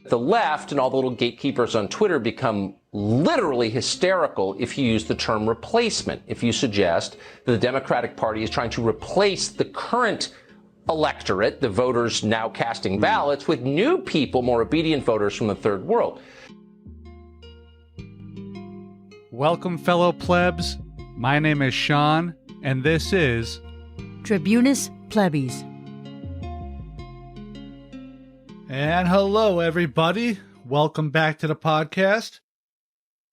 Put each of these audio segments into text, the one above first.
The left and all the little gatekeepers on Twitter become literally hysterical if you use the term replacement, if you suggest that the Democratic Party is trying to replace the current electorate, the voters now casting ballots, with new people, more obedient voters from the third world. Welcome, fellow plebs. My name is Sean, and this is Tribunus Plebis. And hello, everybody. Welcome back to the podcast.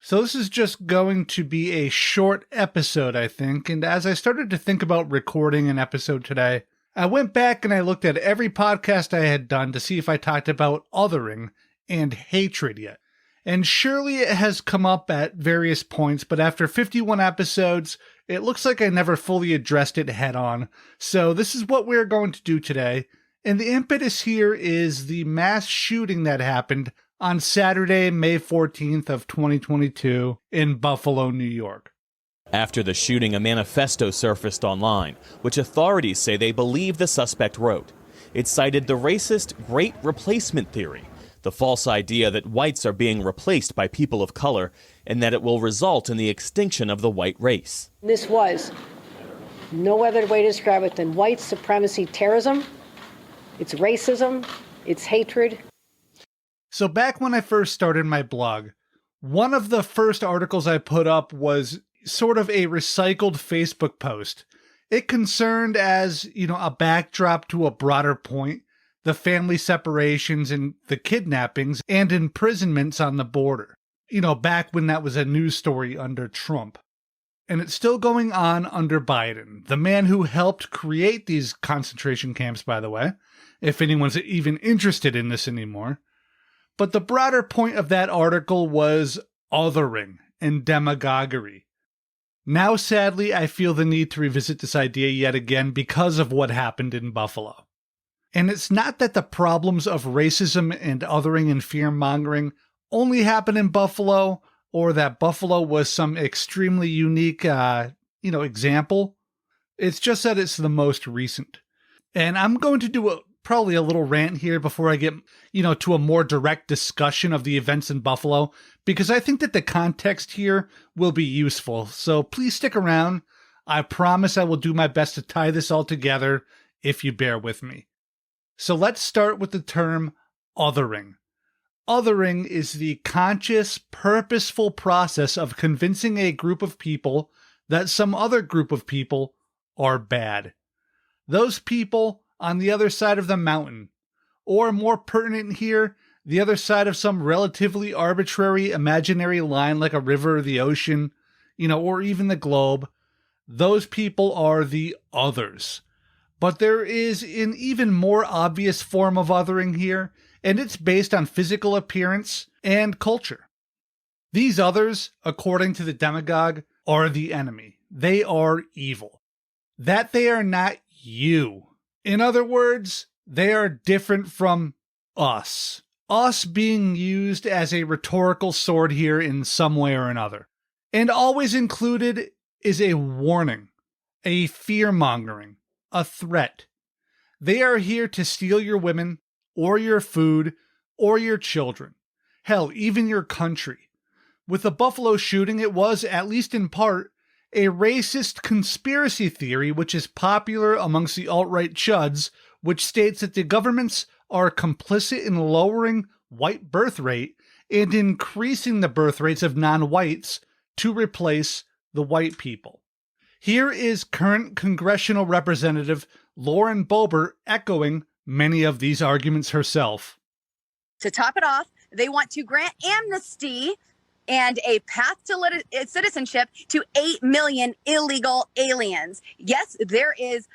So this is just going to be a short episode, I think. And as I started to think about recording an episode today, I went back and I looked at every podcast I had done to see if I talked about othering and hatred yet. And surely it has come up at various points, but after 51 episodes, it looks like I never fully addressed it head on. So this is what we're going to do today. And the impetus here is the mass shooting that happened on Saturday, May 14th of 2022 in Buffalo, New York. After the shooting, a manifesto surfaced online, which authorities say they believe the suspect wrote. It cited the racist Great Replacement theory, the false idea that whites are being replaced by people of color, and that it will result in the extinction of the white race. This was no other way to describe it than white supremacy terrorism. It's racism, it's hatred. So back when I first started my blog, one of the first articles I put up was sort of a recycled Facebook post. It concerned as, a backdrop to a broader point, the family separations and the kidnappings and imprisonments on the border. Back when that was a news story under Trump. And it's still going on under Biden, the man who helped create these concentration camps, by the way, if anyone's even interested in this anymore. But the broader point of that article was othering and demagoguery. Now, sadly, I feel the need to revisit this idea yet again because of what happened in Buffalo. And it's not that the problems of racism and othering and fear-mongering only happen in Buffalo, or that Buffalo was some extremely unique, example. It's just that it's the most recent. And I'm going to do probably a little rant here before I get, to a more direct discussion of the events in Buffalo, because I think that the context here will be useful. So please stick around. I promise I will do my best to tie this all together if you bear with me. So let's start with the term othering. Othering is the conscious, purposeful process of convincing a group of people that some other group of people are bad. Those people on the other side of the mountain, or more pertinent here, the other side of some relatively arbitrary imaginary line like a river or the ocean, or even the globe, those people are the others. But there is an even more obvious form of othering here, and it's based on physical appearance and culture. These others, according to the demagogue, are the enemy. They are evil. That they are not you. In other words, they are different from us. Us being used as a rhetorical sword here in some way or another. And always included is a warning, a fear-mongering, a threat. They are here to steal your women, or your food, or your children. Hell, even your country. With the Buffalo shooting, it was, at least in part, a racist conspiracy theory which is popular amongst the alt-right chuds, which states that the governments are complicit in lowering white birth rate and increasing the birth rates of non-whites to replace the white people. Here is current congressional representative Lauren Boebert echoing many of these arguments herself. To top it off, they want to grant amnesty and a path to citizenship to 8 million illegal aliens. Yes, there is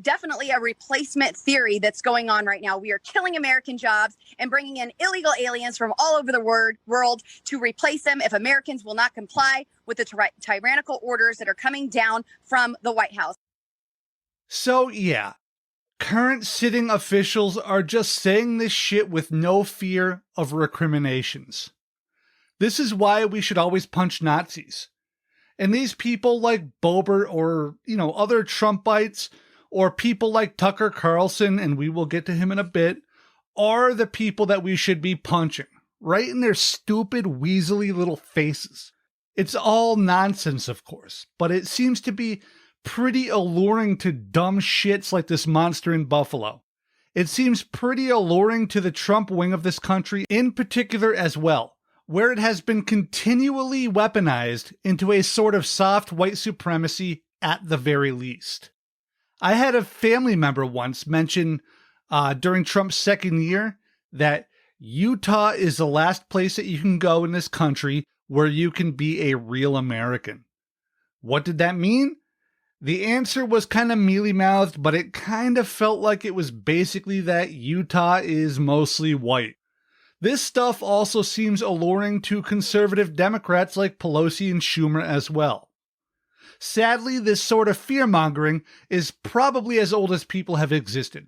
definitely a replacement theory that's going on right now. We are killing American jobs and bringing in illegal aliens from all over the world to replace them if Americans will not comply with the tyrannical orders that are coming down from the White House. So, yeah. Current sitting officials are just saying this shit with no fear of recriminations. This is why we should always punch Nazis. And these people like Boebert or, other Trumpites, or people like Tucker Carlson, and we will get to him in a bit, are the people that we should be punching, right in their stupid, weaselly little faces. It's all nonsense, of course, but it seems to be pretty alluring to dumb shits like this monster in Buffalo. It seems pretty alluring to the Trump wing of this country in particular as well, where it has been continually weaponized into a sort of soft white supremacy at the very least. I had a family member once mention during Trump's second year that Utah is the last place that you can go in this country where you can be a real American. What did that mean? The answer was kind of mealy-mouthed, but it kind of felt like it was basically that Utah is mostly white. This stuff also seems alluring to conservative Democrats like Pelosi and Schumer as well. Sadly, this sort of fear-mongering is probably as old as people have existed.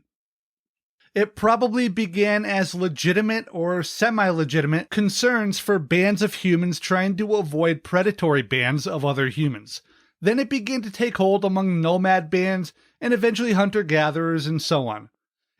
It probably began as legitimate or semi-legitimate concerns for bands of humans trying to avoid predatory bands of other humans. Then it began to take hold among nomad bands and eventually hunter-gatherers and so on.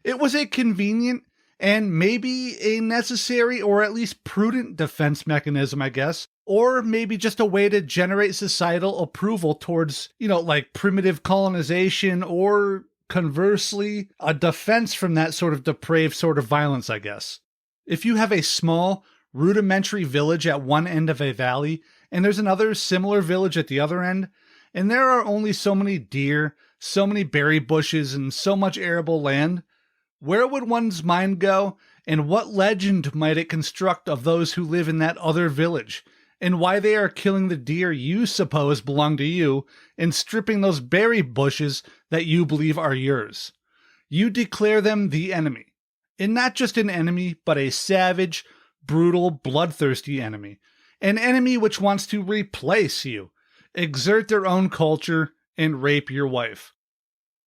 It was a convenient and maybe a necessary or at least prudent defense mechanism, I guess, or maybe just a way to generate societal approval towards, like primitive colonization, or conversely, a defense from that sort of depraved sort of violence, I guess. If you have a small, rudimentary village at one end of a valley, and there's another similar village at the other end, and there are only so many deer, so many berry bushes, and so much arable land, where would one's mind go, and what legend might it construct of those who live in that other village, and why they are killing the deer you suppose belong to you, and stripping those berry bushes that you believe are yours? You declare them the enemy. And not just an enemy, but a savage, brutal, bloodthirsty enemy. An enemy which wants to replace you, exert their own culture, and rape your wife.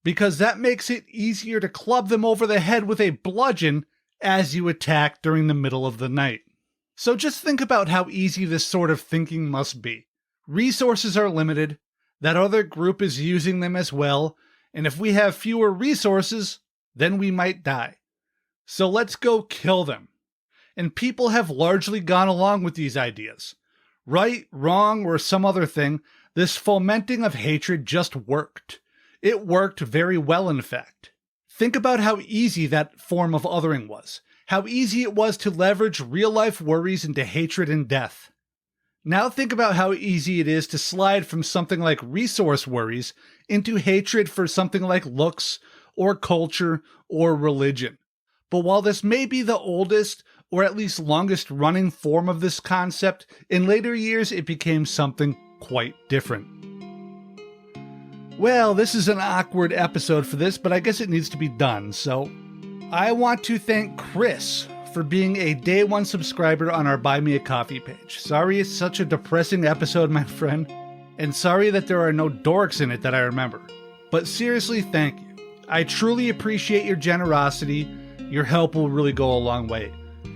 Because that makes it easier to club them over the head with a bludgeon as you attack during the middle of the night. So just think about how easy this sort of thinking must be. Resources are limited, that other group is using them as well, and if we have fewer resources, then we might die. So let's go kill them. And people have largely gone along with these ideas. Right, wrong, or some other thing, this fomenting of hatred just worked. It worked very well, in fact. Think about how easy that form of othering was. How easy it was to leverage real-life worries into hatred and death. Now think about how easy it is to slide from something like resource worries into hatred for something like looks, or culture, or religion. But while this may be the oldest, or at least longest running form of this concept, in later years it became something quite different. Well, this is an awkward episode for this, but I guess it needs to be done, so I want to thank Chris for being a day one subscriber on our Buy Me a Coffee page. Sorry it's such a depressing episode, my friend, and sorry that there are no dorks in it that I remember. But seriously, thank you. I truly appreciate your generosity. Your help will really go a long way.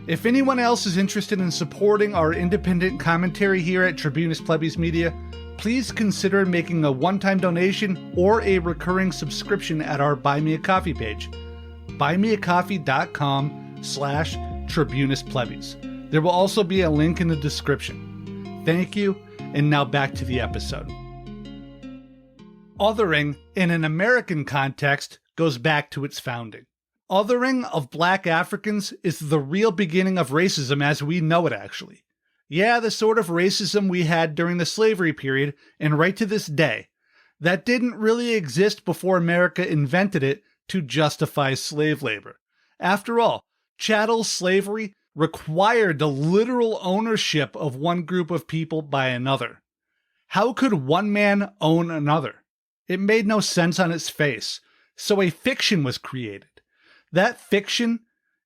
If anyone else is interested in supporting our independent commentary here at Tribunus Plebis Media, please consider making a one-time donation or a recurring subscription at our Buy Me a Coffee page. buymeacoffee.com/tribunusplebis. There will also be a link in the description. Thank you, and now back to the episode. Othering, in an American context, goes back to its founding. Othering of black Africans is the real beginning of racism as we know it, actually. Yeah, the sort of racism we had during the slavery period, and right to this day. That didn't really exist before America invented it to justify slave labor. After all, chattel slavery required the literal ownership of one group of people by another. How could one man own another? It made no sense on its face, so a fiction was created. That fiction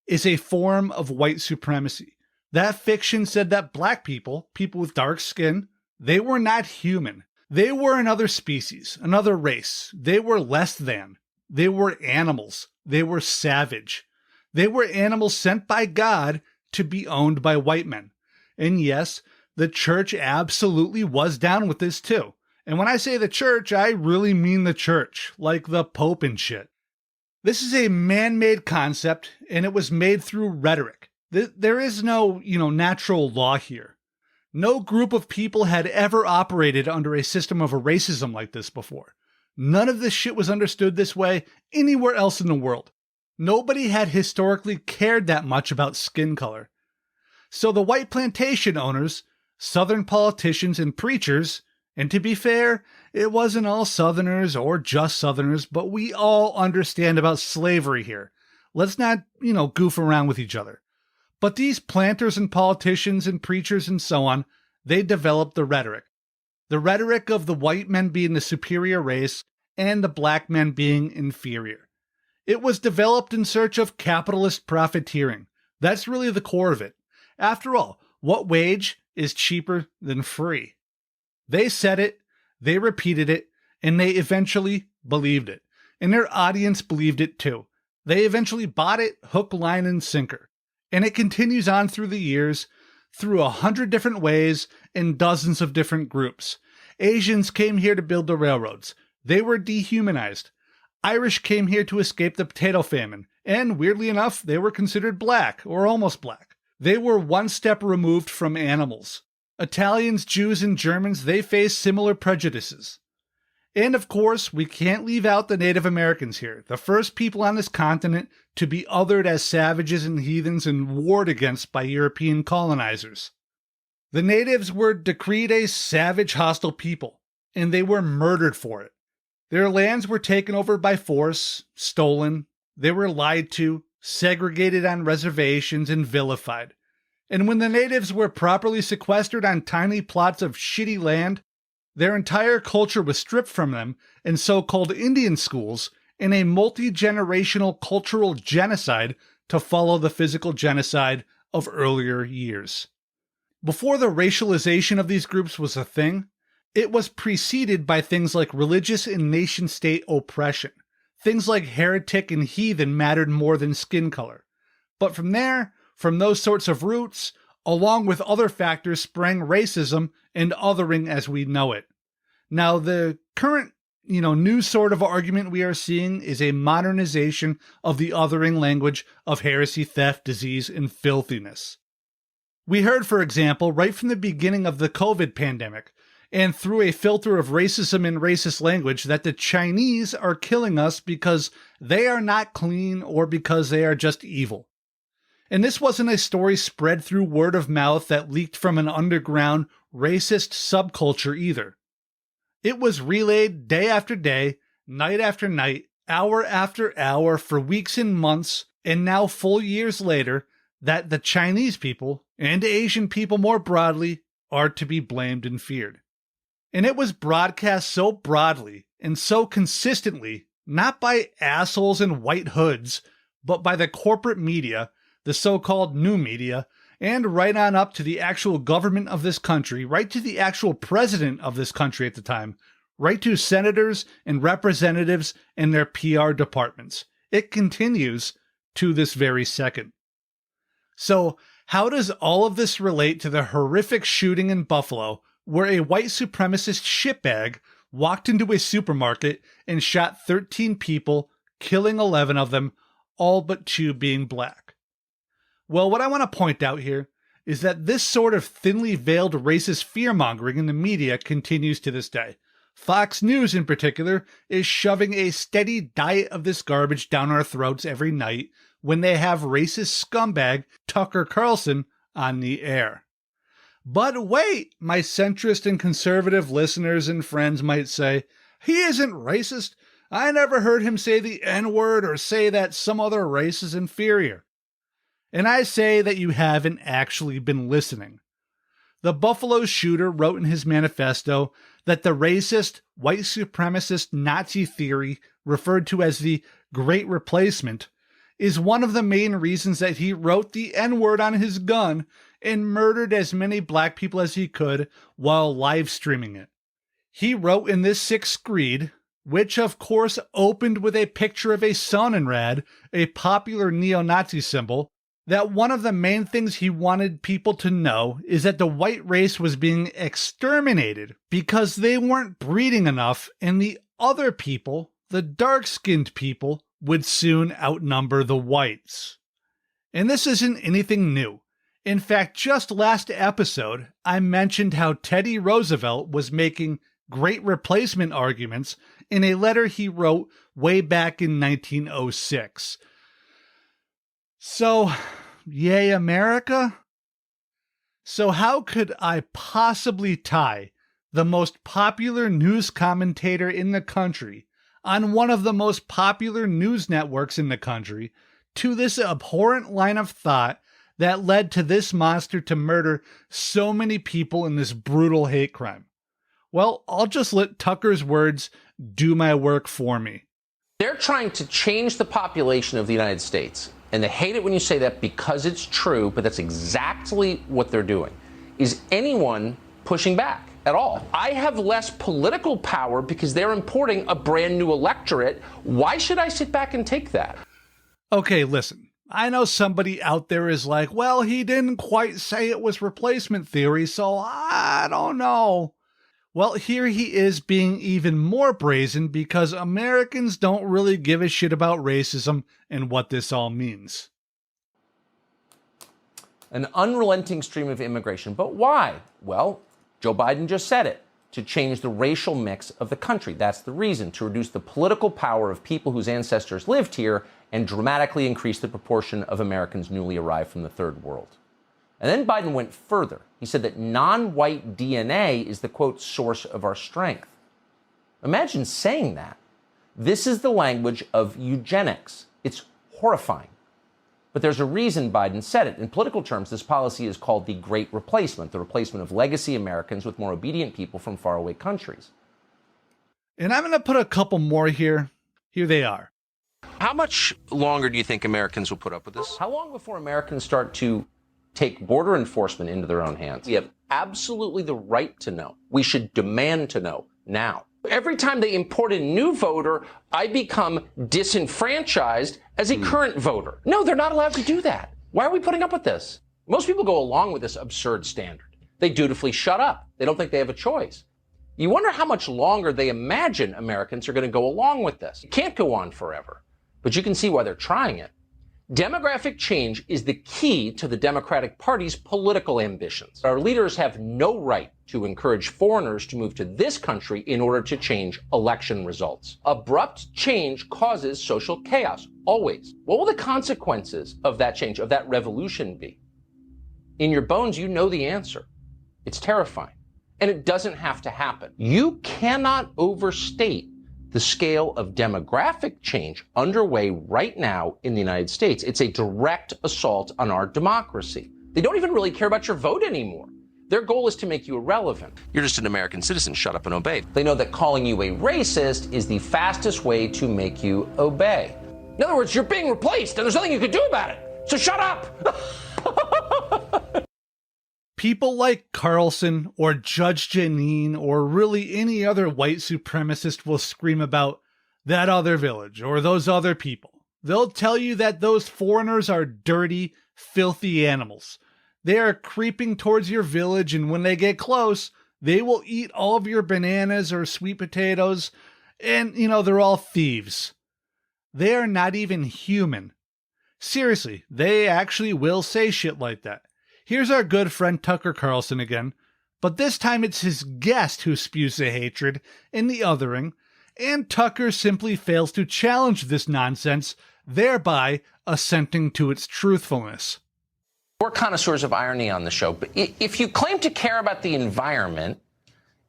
is a form of white supremacy. That fiction said that black people, people with dark skin, they were not human. They were another species, another race. They were less than. They were animals. They were savage. They were animals sent by God to be owned by white men. And yes, the church absolutely was down with this too. And when I say the church, I really mean the church, like the Pope and shit. This is a man-made concept, and it was made through rhetoric. There is no, natural law here. No group of people had ever operated under a system of racism like this before. None of this shit was understood this way anywhere else in the world. Nobody had historically cared that much about skin color. So the white plantation owners, Southern politicians, and preachers, and to be fair, it wasn't all Southerners or just Southerners, but we all understand about slavery here. Let's not, goof around with each other. But these planters and politicians and preachers and so on, they developed the rhetoric. The rhetoric of the white men being the superior race and the black men being inferior. It was developed in search of capitalist profiteering. That's really the core of it. After all, what wage is cheaper than free? They said it, they repeated it, and they eventually believed it. And their audience believed it too. They eventually bought it hook, line, and sinker. And it continues on through the years, through 100 different ways in dozens of different groups. Asians came here to build the railroads. They were dehumanized. Irish came here to escape the potato famine, and weirdly enough, they were considered black, or almost black. They were one step removed from animals. Italians, Jews, and Germans, they faced similar prejudices. And of course, we can't leave out the Native Americans here, the first people on this continent to be othered as savages and heathens and warred against by European colonizers. The natives were decreed a savage, hostile people, and they were murdered for it. Their lands were taken over by force, stolen, they were lied to, segregated on reservations, and vilified. And when the natives were properly sequestered on tiny plots of shitty land, their entire culture was stripped from them in so-called Indian schools in a multi-generational cultural genocide to follow the physical genocide of earlier years. Before the racialization of these groups was a thing, it was preceded by things like religious and nation-state oppression. Things like heretic and heathen mattered more than skin color. But from there, from those sorts of roots, along with other factors, sprang racism and othering as we know it. Now, the current, new sort of argument we are seeing is a modernization of the othering language of heresy, theft, disease, and filthiness. We heard, for example, right from the beginning of the COVID pandemic, and through a filter of racism and racist language, that the Chinese are killing us because they are not clean or because they are just evil. And this wasn't a story spread through word of mouth that leaked from an underground racist subculture either. It was relayed day after day, night after night, hour after hour for weeks and months, and now full years later, that the Chinese people, and Asian people more broadly, are to be blamed and feared. And it was broadcast so broadly and so consistently, not by assholes in white hoods, but by the corporate media, the so-called new media, and right on up to the actual government of this country, right to the actual president of this country at the time, right to senators and representatives and their PR departments. It continues to this very second. So, how does all of this relate to the horrific shooting in Buffalo, where a white supremacist shitbag walked into a supermarket and shot 13 people, killing 11 of them, all but 2 being black? Well, what I want to point out here is that this sort of thinly veiled racist fear-mongering in the media continues to this day. Fox News, in particular, is shoving a steady diet of this garbage down our throats every night when they have racist scumbag Tucker Carlson on the air. But wait, my centrist and conservative listeners and friends might say, he isn't racist. I never heard him say the N-word or say that some other race is inferior. And I say that you haven't actually been listening. The Buffalo shooter wrote in his manifesto that the racist, white supremacist Nazi theory, referred to as the Great Replacement, is one of the main reasons that he wrote the N-word on his gun and murdered as many black people as he could while live streaming it. He wrote in this 6th screed, which of course opened with a picture of a Sonnenrad, a popular neo-Nazi symbol, that one of the main things he wanted people to know is that the white race was being exterminated because they weren't breeding enough and the other people, the dark-skinned people, would soon outnumber the whites. And this isn't anything new. In fact, just last episode, I mentioned how Teddy Roosevelt was making great replacement arguments in a letter he wrote way back in 1906. So, yay America? So how could I possibly tie the most popular news commentator in the country on one of the most popular news networks in the country to this abhorrent line of thought that led to this monster to murder so many people in this brutal hate crime? Well, I'll just let Tucker's words do my work for me. They're trying to change the population of the United States. And they hate it when you say that because it's true, but that's exactly what they're doing. Is anyone pushing back at all? I have less political power because they're importing a brand new electorate. Why should I sit back and take that? Okay, listen. I know somebody out there is like, well, he didn't quite say it was replacement theory, so I don't know. Well, here he is being even more brazen because Americans don't really give a shit about racism and what this all means. An unrelenting stream of immigration. But why? Well, Joe Biden just said it. To change the racial mix of the country. That's the reason. To reduce the political power of people whose ancestors lived here and dramatically increase the proportion of Americans newly arrived from the third world. And then Biden went further. He said that non-white DNA is the, quote, source of our strength. Imagine saying that. This is the language of eugenics. It's horrifying. But there's a reason Biden said it. In political terms, this policy is called the Great Replacement, the replacement of legacy Americans with more obedient people from faraway countries. And I'm going to put a couple more here. Here they are. How much longer do you think Americans will put up with this? How long before Americans start to take border enforcement into their own hands? We have absolutely the right to know. We should demand to know now. Every time they import a new voter, I become disenfranchised as a current voter. No, they're not allowed to do that. Why are we putting up with this? Most people go along with this absurd standard. They dutifully shut up. They don't think they have a choice. You wonder how much longer they imagine Americans are going to go along with this. It can't go on forever, but you can see why they're trying it. Demographic change is the key to the Democratic Party's political ambitions. Our leaders have no right to encourage foreigners to move to this country in order to change election results. Abrupt change causes social chaos, always. What will the consequences of that change, of that revolution be? In your bones, you know the answer. It's terrifying. And it doesn't have to happen. You cannot overstate the scale of demographic change underway right now in the United States. It's a direct assault on our democracy. They don't even really care about your vote anymore. Their goal is to make you irrelevant. You're just an American citizen. Shut up and obey. They know that calling you a racist is the fastest way to make you obey. In other words, you're being replaced and there's nothing you can do about it. So shut up. People like Carlson or Judge Janine or really any other white supremacist will scream about that other village or those other people. They'll tell you that those foreigners are dirty, filthy animals. They are creeping towards your village, and when they get close, they will eat all of your bananas or sweet potatoes, and, they're all thieves. They are not even human. Seriously, they actually will say shit like that. Here's our good friend Tucker Carlson again, but this time it's his guest who spews the hatred and the othering, and Tucker simply fails to challenge this nonsense, thereby assenting to its truthfulness. We're connoisseurs of irony on the show, but if you claim to care about the environment,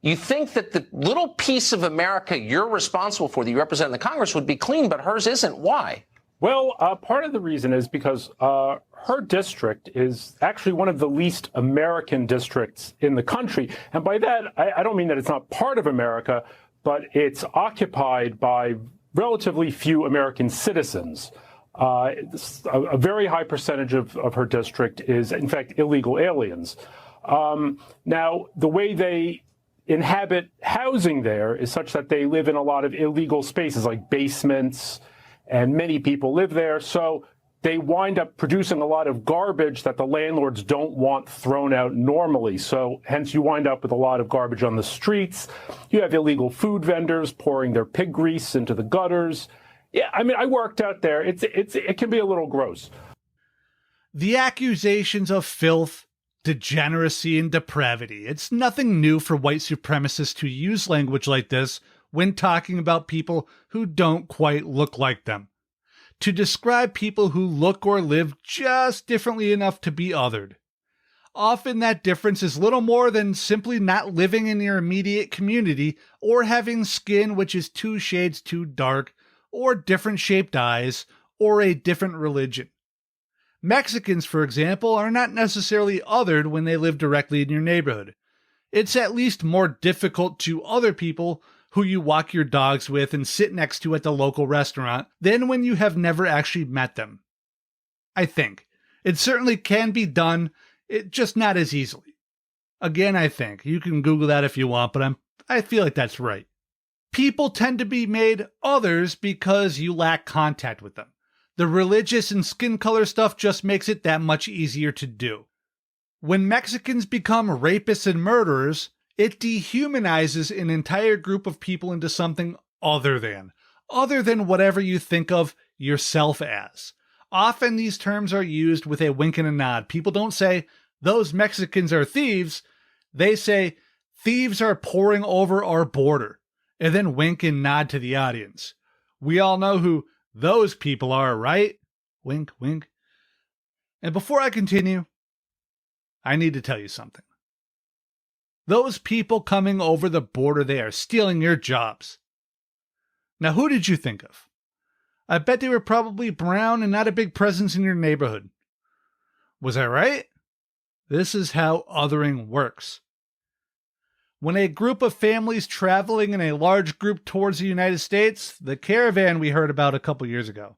you think that the little piece of America you're responsible for, that you represent in the Congress, would be clean, but hers isn't. Why? Well, part of the reason is because her district is actually one of the least American districts in the country. And by that, I don't mean that it's not part of America, but it's occupied by relatively few American citizens. A very high percentage of her district is, in fact, illegal aliens. Now, the way they inhabit housing there is such that they live in a lot of illegal spaces like basements, and many people live there, so they wind up producing a lot of garbage that the landlords don't want thrown out normally. So hence you wind up with a lot of garbage on the streets. You have illegal food vendors pouring their pig grease into the gutters. Yeah, I mean, I worked out there. It can be a little gross. The accusations of filth, degeneracy, and depravity. It's nothing new for white supremacists to use language like this when talking about people who don't quite look like them, to describe people who look or live just differently enough to be othered. Often that difference is little more than simply not living in your immediate community, or having skin which is 2 shades too dark, or different shaped eyes, or a different religion. Mexicans, for example, are not necessarily othered when they live directly in your neighborhood. It's at least more difficult to other people who you walk your dogs with and sit next to at the local restaurant than when you have never actually met them. I think. It certainly can be done, just not as easily. Again, I think. You can Google that if you want, but I feel like that's right. People tend to be made others because you lack contact with them. The religious and skin color stuff just makes it that much easier to do. When Mexicans become rapists and murderers, it dehumanizes an entire group of people into something other than whatever you think of yourself as. Often these terms are used with a wink and a nod. People don't say, those Mexicans are thieves. They say, thieves are pouring over our border, and then wink and nod to the audience. We all know who those people are, right? Wink, wink. And before I continue, I need to tell you something. Those people coming over the border, they are stealing your jobs. Now, who did you think of? I bet they were probably brown and not a big presence in your neighborhood. Was I right? This is how othering works. When a group of families traveling in a large group towards the United States, the caravan we heard about a couple years ago,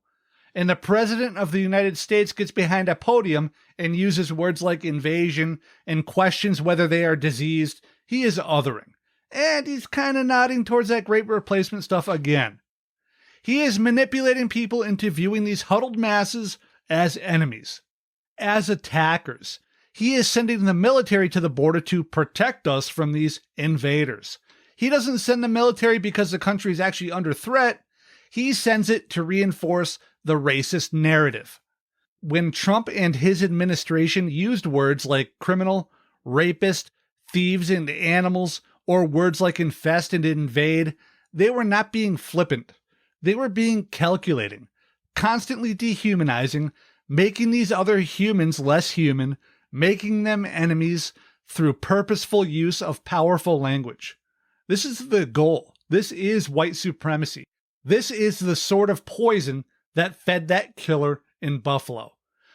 and the President of the United States gets behind a podium and uses words like invasion and questions whether they are diseased, he is othering. And he's kind of nodding towards that great replacement stuff again. He is manipulating people into viewing these huddled masses as enemies, as attackers. He is sending the military to the border to protect us from these invaders. He doesn't send the military because the country is actually under threat. He sends it to reinforce the racist narrative. When Trump and his administration used words like criminal, rapist, thieves, and animals, or words like infest and invade, they were not being flippant. They were being calculating, constantly dehumanizing, making these other humans less human, making them enemies through purposeful use of powerful language. This is the goal. This is white supremacy. This is the sort of poison that fed that killer in Buffalo.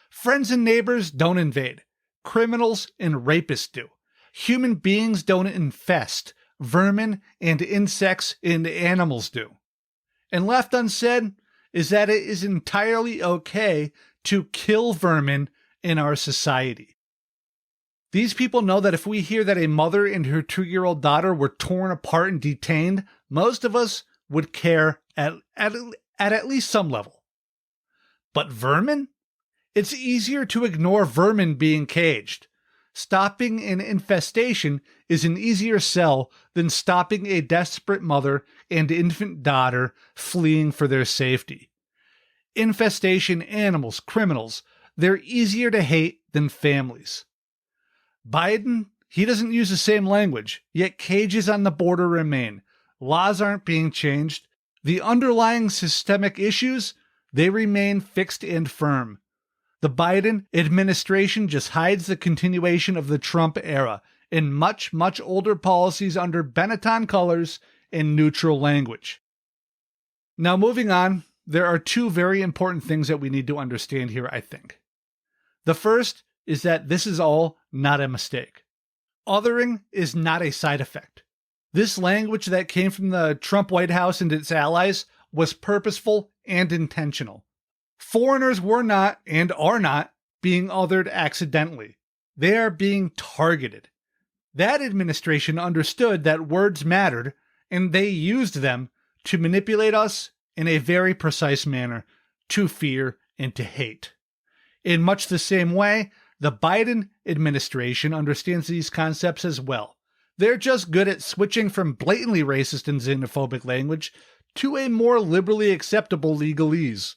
Friends and neighbors don't invade. Criminals and rapists do. Human beings don't infest. Vermin and insects and animals do. And left unsaid is that it is entirely okay to kill vermin in our society. These people know that if we hear that a mother and her 2-year-old daughter were torn apart and detained, most of us would care at least some level. But vermin? It's easier to ignore vermin being caged. Stopping an infestation is an easier sell than stopping a desperate mother and infant daughter fleeing for their safety. Infestation animals, criminals, they're easier to hate than families. Biden, he doesn't use the same language, yet cages on the border remain. Laws aren't being changed. The underlying systemic issues, they remain fixed and firm. The Biden administration just hides the continuation of the Trump era in much, much older policies under Benetton colors and neutral language. Now, moving on, there are 2 very important things that we need to understand here, I think. The first is that this is all not a mistake. Othering is not a side effect. This language that came from the Trump White House and its allies was purposeful and intentional. Foreigners were not and are not being othered accidentally. They are being targeted. That administration understood that words mattered, and they used them to manipulate us in a very precise manner, to fear and to hate. In much the same way, the Biden administration understands these concepts as well. They're just good at switching from blatantly racist and xenophobic language to a more liberally acceptable legalese.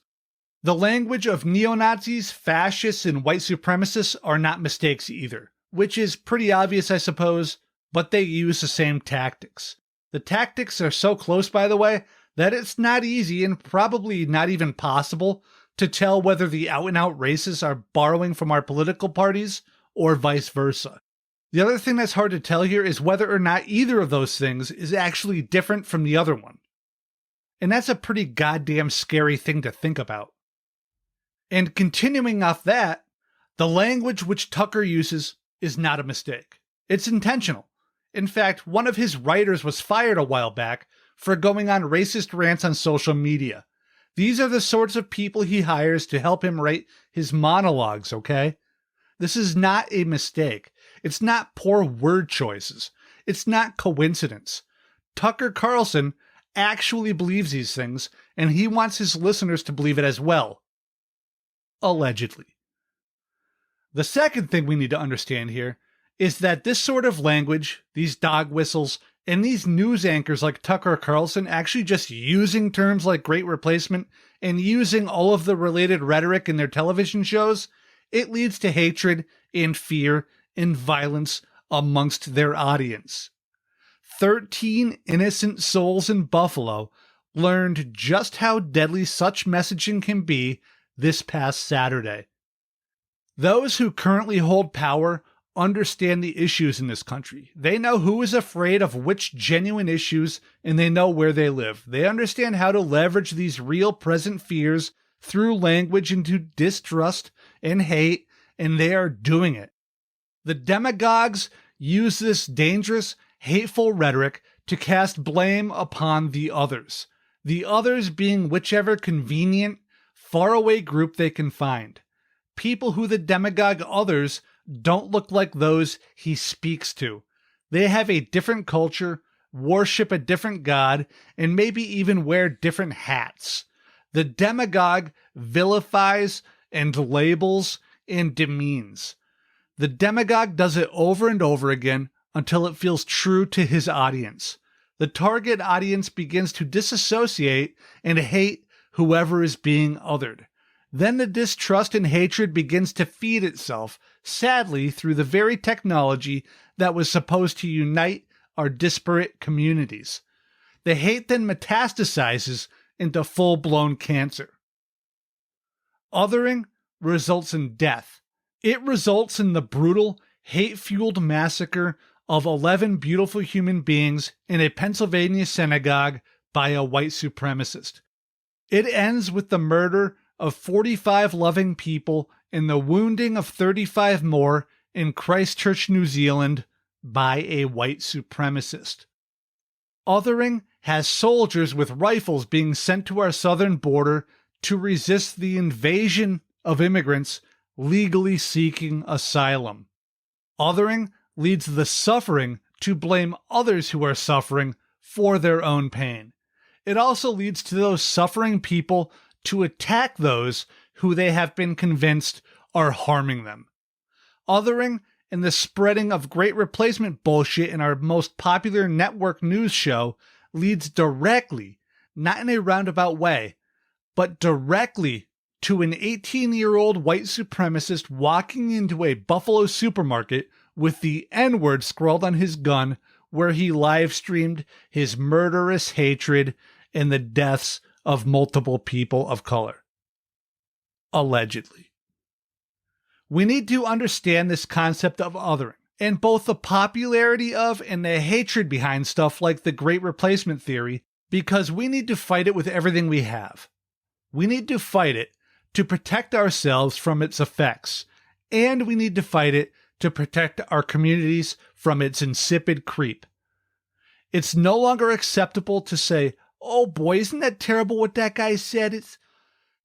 The language of neo-Nazis, fascists, and white supremacists are not mistakes either, which is pretty obvious, I suppose, but they use the same tactics. The tactics are so close, by the way, that it's not easy and probably not even possible to tell whether the out-and-out racists are borrowing from our political parties or vice versa. The other thing that's hard to tell here is whether or not either of those things is actually different from the other one. And that's a pretty goddamn scary thing to think about. And continuing off that, the language which Tucker uses is not a mistake. It's intentional. In fact, one of his writers was fired a while back for going on racist rants on social media. These are the sorts of people he hires to help him write his monologues, okay? This is not a mistake. It's not poor word choices. It's not coincidence. Tucker Carlson actually believes these things, and he wants his listeners to believe it as well. Allegedly. The second thing we need to understand here is that this sort of language, these dog whistles, and these news anchors like Tucker Carlson actually just using terms like Great Replacement and using all of the related rhetoric in their television shows, it leads to hatred and fear and violence amongst their audience. 13 innocent souls in Buffalo learned just how deadly such messaging can be this past Saturday. Those who currently hold power understand the issues in this country. They know who is afraid of which genuine issues, and they know where they live. They understand how to leverage these real present fears through language into distrust and hate, and they are doing it. The demagogues use this dangerous, hateful rhetoric to cast blame upon the others being whichever convenient, faraway group they can find. People who the demagogue others don't look like those he speaks to. They have a different culture, worship a different god, and maybe even wear different hats. The demagogue vilifies and labels and demeans. The demagogue does it over and over again until it feels true to his audience. The target audience begins to disassociate and hate whoever is being othered. Then the distrust and hatred begins to feed itself, sadly, through the very technology that was supposed to unite our disparate communities. The hate then metastasizes into full-blown cancer. Othering results in death. It results in the brutal, hate-fueled massacre of 11 beautiful human beings in a Pennsylvania synagogue by a white supremacist. It ends with the murder of 45 loving people and the wounding of 35 more in Christchurch, New Zealand by a white supremacist. Othering has soldiers with rifles being sent to our southern border to resist the invasion of immigrants legally seeking asylum. Othering leads the suffering to blame others who are suffering for their own pain. It also leads to those suffering people to attack those who they have been convinced are harming them. Othering and the spreading of Great Replacement bullshit in our most popular network news show leads directly, not in a roundabout way, but directly to an 18-year-old white supremacist walking into a Buffalo supermarket with the N-word scrawled on his gun, where he live-streamed his murderous hatred and the deaths of multiple people of color. Allegedly. We need to understand this concept of othering, and both the popularity of and the hatred behind stuff like the Great Replacement theory, because we need to fight it with everything we have. We need to fight it to protect ourselves from its effects, and we need to fight it to protect our communities from its insipid creep. It's no longer acceptable to say, "Oh boy, isn't that terrible what that guy said?"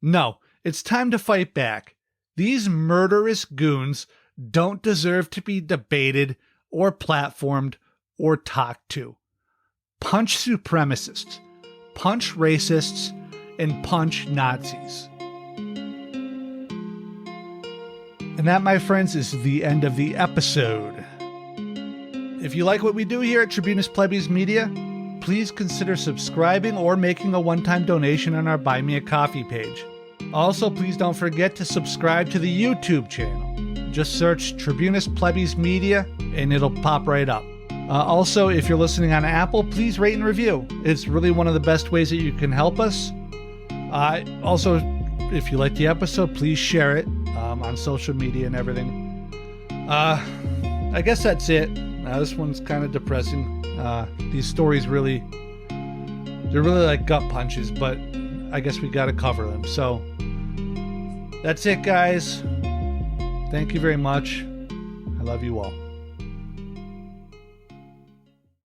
No, it's time to fight back. These murderous goons don't deserve to be debated or platformed or talked to. Punch supremacists, punch racists, and punch Nazis. And that, my friends, is the end of the episode. If you like what we do here at Tribunus Plebis Media, please consider subscribing or making a one-time donation on our Buy Me a Coffee page. Also, please don't forget to subscribe to the YouTube channel. Just search Tribunus Plebis Media and it'll pop right up. Also, if you're listening on Apple, please rate and review. It's really one of the best ways that you can help us. Also, if you like the episode, please share it on social media and everything. I guess that's it. This one's kind of depressing. These stories they're really like gut punches, but I guess we got to cover them. So that's it, guys. Thank you very much. I love you all.